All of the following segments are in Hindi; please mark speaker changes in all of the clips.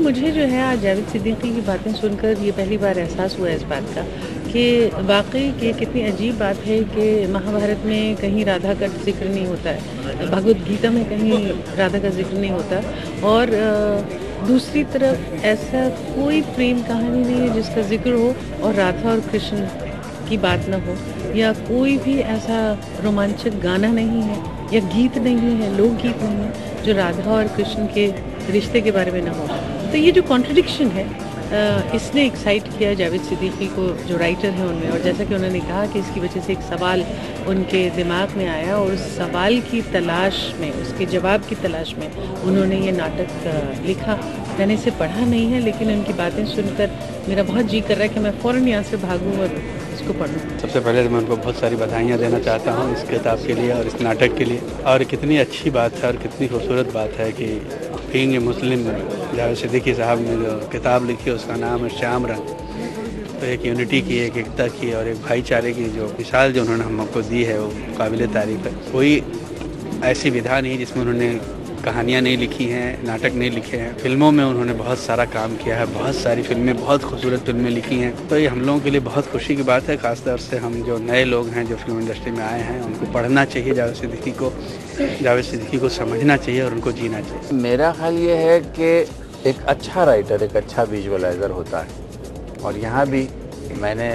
Speaker 1: मुझे जो है आज जावेद सिद्दीकी की बातें सुनकर ये पहली बार एहसास हुआ इस बात का कि वाकई कि कितनी अजीब बात है कि महाभारत में कहीं राधा का जिक्र नहीं होता है, भगवद गीता में कहीं राधा का जिक्र नहीं होता, और दूसरी तरफ ऐसा कोई प्रेम कहानी नहीं है जिसका जिक्र हो और राधा और कृष्ण की बात ना हो, या कोई भी ऐसा रोमांचक गाना नहीं है या गीत नहीं है, लोकगीत नहीं है जो राधा और कृष्ण के रिश्ते के बारे में ना हो। तो ये जो कॉन्ट्रडिक्शन है इसने एक्साइट किया जावेद सिद्दीकी को, जो राइटर हैं उनमें। और जैसा कि उन्होंने कहा कि इसकी वजह से एक सवाल उनके दिमाग में आया और उस सवाल की तलाश में, उसके जवाब की तलाश में उन्होंने ये नाटक लिखा। मैंने इसे पढ़ा नहीं है, लेकिन उनकी बातें सुनकर मेरा बहुत जी कर रहा है कि मैं फ़ौरन यहाँ से भागूँ और इसको पढ़ूँ।
Speaker 2: सबसे पहले तो मैं उनको बहुत सारी बधाइयाँ देना चाहता हूँ इस किताब के लिए और इस नाटक के लिए। और कितनी अच्छी बात है और कितनी खूबसूरत बात है कि बीइंग ए मुस्लिम, जावेद सिद्दीकी साहब ने जो किताब लिखी है उसका नाम है श्याम रंग। तो एक यूनिटी की, एक एकता की और एक भाईचारे की जो मिसाल जो उन्होंने हमको दी है वो काबिल तारीफ़ है। कोई ऐसी विधा नहीं जिसमें उन्होंने कहानियाँ नहीं लिखी हैं, नाटक नहीं लिखे हैं। फिल्मों में उन्होंने बहुत सारा काम किया है, बहुत सारी फिल्में, बहुत खूबसूरत फिल्में लिखी हैं। तो ये हम लोगों के लिए बहुत खुशी की बात है। ख़ासतौर से हम जो नए लोग हैं जो फिल्म इंडस्ट्री में आए हैं उनको पढ़ना चाहिए जावेद सिद्दीकी को समझना चाहिए और उनको जीना चाहिए।
Speaker 3: मेरा ख्याल ये है कि एक अच्छा राइटर एक अच्छा विजुअलाइज़र होता है, और यहाँ भी मैंने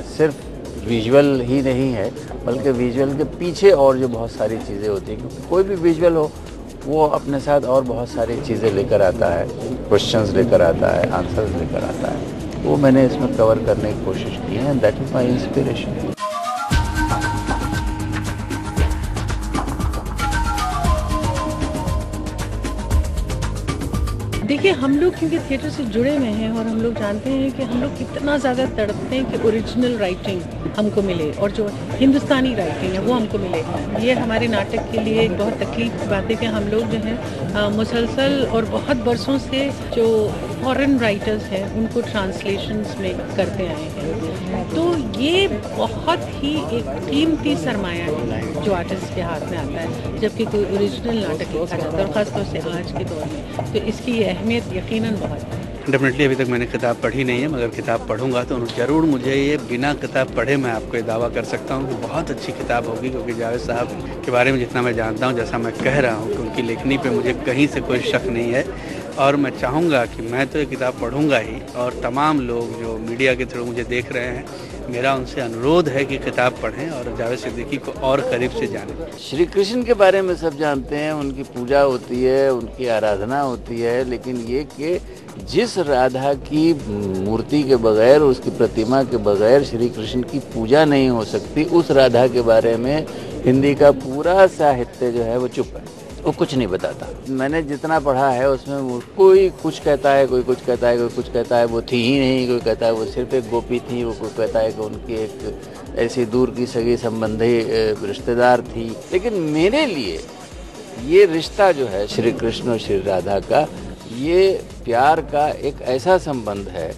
Speaker 3: सिर्फ विजुअल ही नहीं है बल्कि विजुअल के पीछे और जो बहुत सारी चीज़ें होती हैं, क्योंकि कोई भी विजुअल हो वो अपने साथ और बहुत सारी चीज़ें लेकर आता है, क्वेश्चंस लेकर आता है, आंसर्स लेकर आता है। वो मैंने इसमें कवर करने की कोशिश की है। That is my inspiration.
Speaker 1: देखिए, हम लोग क्योंकि थिएटर से जुड़े हुए हैं और हम लोग जानते हैं कि हम लोग कितना ज़्यादा तड़पते हैं कि ओरिजिनल राइटिंग हमको मिले और जो हिंदुस्तानी राइटिंग है वो हमको मिले। ये हमारे नाटक के लिए एक बहुत तकलीफ की बात है कि हम लोग जो हैं मुसलसल और बहुत बरसों से जो फॉरेन राइटर्स हैं उनको ट्रांसलेशंस में करते आए हैं। तो ये बहुत ही एक कीमती सरमाया है जो आर्टिस्ट के हाथ में आता है जबकि कोई ओरिजिनल नाटक लिखा जाता है, और ख़ासतौर से आज के दौर में। तो इसकी अहमियत यकीनन बहुत है।
Speaker 2: डेफिनेटली अभी तक मैंने किताब पढ़ी नहीं है, मगर किताब पढ़ूंगा तो ज़रूर मुझे ये बिना किताब पढ़े मैं आपको ये दावा कर सकता हूँ कि बहुत अच्छी किताब होगी। क्योंकि जावेद साहब के बारे में जितना मैं जानता हूँ, जैसा मैं कह रहा हूँ कि उनकी लेखनी पे मुझे कहीं से कोई शक नहीं है, और मैं चाहूँगा कि मैं तो ये किताब पढ़ूंगा ही। और तमाम लोग जो मीडिया के थ्रू मुझे देख रहे हैं, मेरा उनसे अनुरोध है कि किताब पढ़ें और जावेद सिद्दीकी को और करीब से जानें।
Speaker 3: श्री कृष्ण के बारे में सब जानते हैं, उनकी पूजा होती है, उनकी आराधना होती है, लेकिन ये कि जिस राधा की मूर्ति के बगैर, उसकी प्रतिमा के बगैर श्री कृष्ण की पूजा नहीं हो सकती, उस राधा के बारे में हिंदी का पूरा साहित्य जो है वो चुप है, वो कुछ नहीं बताता। मैंने जितना पढ़ा है उसमें कोई कुछ कहता है, कोई कुछ कहता है, कोई कुछ कहता है वो थी ही नहीं, कोई कहता है वो सिर्फ एक गोपी थी, वो कोई कहता है कि उनकी एक ऐसी दूर की सगी संबंधी रिश्तेदार थी। लेकिन मेरे लिए ये रिश्ता जो है श्री कृष्ण और श्री राधा का, ये प्यार का एक ऐसा संबंध है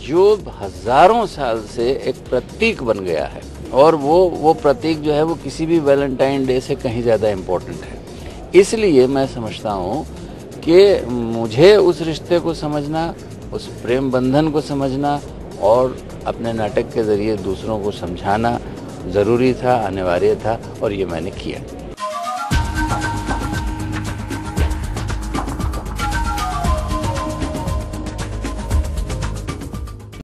Speaker 3: जो हजारों साल से एक प्रतीक बन गया है, और वो प्रतीक जो है वो किसी भी वैलेंटाइन डे से कहीं ज़्यादा इम्पोर्टेंट है। इसलिए मैं समझता हूँ कि मुझे उस रिश्ते को समझना, उस प्रेम बंधन को समझना और अपने नाटक के ज़रिए दूसरों को समझाना ज़रूरी था, अनिवार्य था, और ये मैंने किया।